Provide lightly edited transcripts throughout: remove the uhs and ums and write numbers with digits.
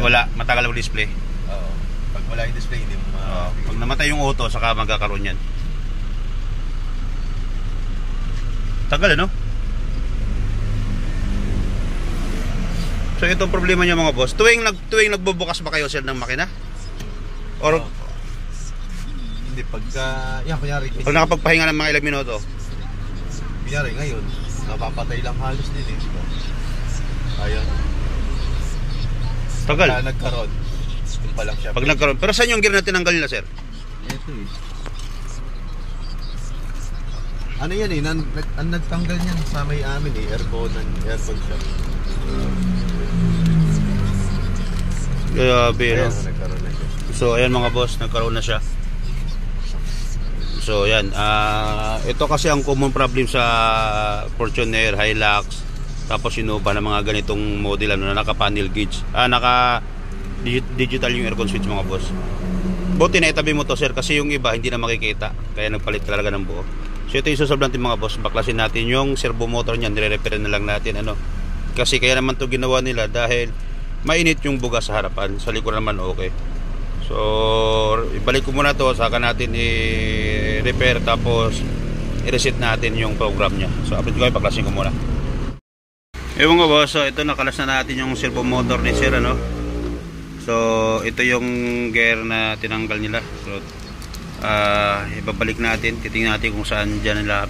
wala, matagal ang display. Oo. Pag wala yung display, hindi mo pag namatay yung auto, saka magkakaroon yan. Tagal ano? So itong problema niya mga boss, tuwing nagbubukas ba kayo sir ng makina? Or hindi, pagka yan kunyari pag nakapagpahinga ng mga ilang minuto? Kunyari ngayon, napapatay lang halos din eh. Ayun. Tagal. Pagka nagkaroon, yung pa lang siya. Pag nagkaroon. Pero saan yung gear na tinanggal nila sir? Ito eh. Ano yan eh, ang nagtanggal niyan sa may amin eh, aircon siya. Grabe no? Nagkaroon na siya. So ayan mga boss, nagkaroon na siya. So ayan, ito kasi ang common problem sa Fortuner, Hilux, tapos Innova na mga ganitong model ano, na naka-panel gauge. Digital yung aircon switch mga boss. Buti na itabi mo to sir kasi yung iba hindi na makikita, kaya nagpalit talaga ng buo. So ito yung susolve natin mga boss, baklasin natin yung servo motor niyan, nire-repair na lang natin ano. Kasi kaya naman to ginawa nila dahil mainit yung bugas sa harapan, sa likod naman okay. So ibalik ko muna to, saka natin i-repair tapos i-reset natin yung program nya. So update ko kayo, paklasin ko muna. Ewan nga boss, so ito nakalas na natin yung servo motor ni sir ano. So ito yung gear na tinanggal nila. So ibabalik natin, titingnan natin kung saan dyan nila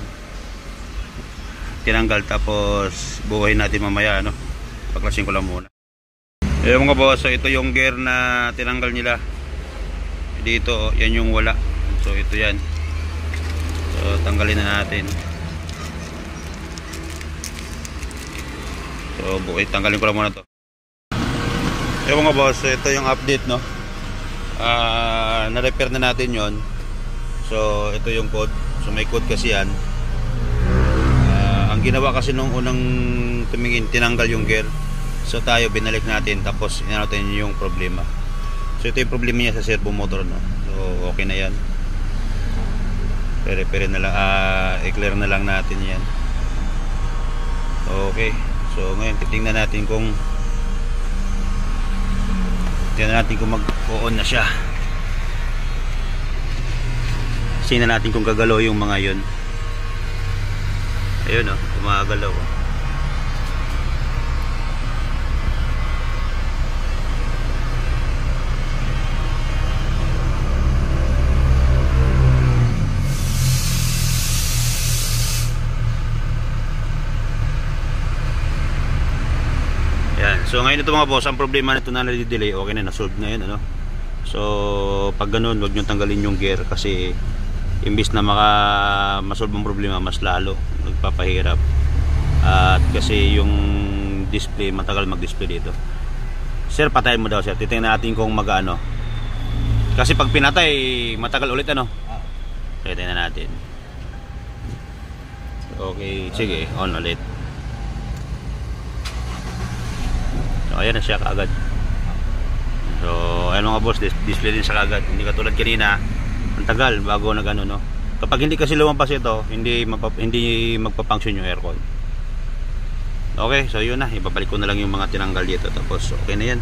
tinanggal, tapos buuhin natin mamaya ano. Paklasin ko lang muna. Ewan nga boss, so ito yung gear na tinanggal nila dito, yan yung wala. So ito yan. So tanggalin na natin. So tanggalin ko lang muna to. Ewan nga boss, so ito yung update no. Na-repair na natin yon. So ito yung code. So may code kasi yan. Ang ginawa kasi nung unang tumingin, tinanggal yung gear. So tayo binalik natin, tapos inatin yung problema. So ito yung problema niya sa servo motor no. So okay na yan. Repair na lang, i-clear na lang natin yan. Okay. So ngayon titingnan natin kung mag-on na siya. Tingnan natin kung gagalaw yung mga yun. Ayun o, gumagalaw. Yan. So ngayon ito mga boss, ang problema nito na nadi-delay, okay na, na-solve na yun ano. So pag ganun, huwag nyo tanggalin yung gear kasi imbis na masolve ang problema, mas lalo nagpapahirap. At kasi yung display, matagal mag-display dito. Sir, patayin mo daw sir, titingnan natin kung mag-ano. Kasi pag pinatay, matagal ulit ano. Titingnan natin. Okay, sige, on ulit. So ayan na siya kaagad. So ayan mga boss, display din siya kaagad. Hindi katulad kanina, ang tagal bago nag ano no. Kapag hindi kasi lumabas ito, hindi magpa-function yung aircon. Okay, so yun na, ibabalik ko na lang yung mga tinanggal dito, tapos okay na yan.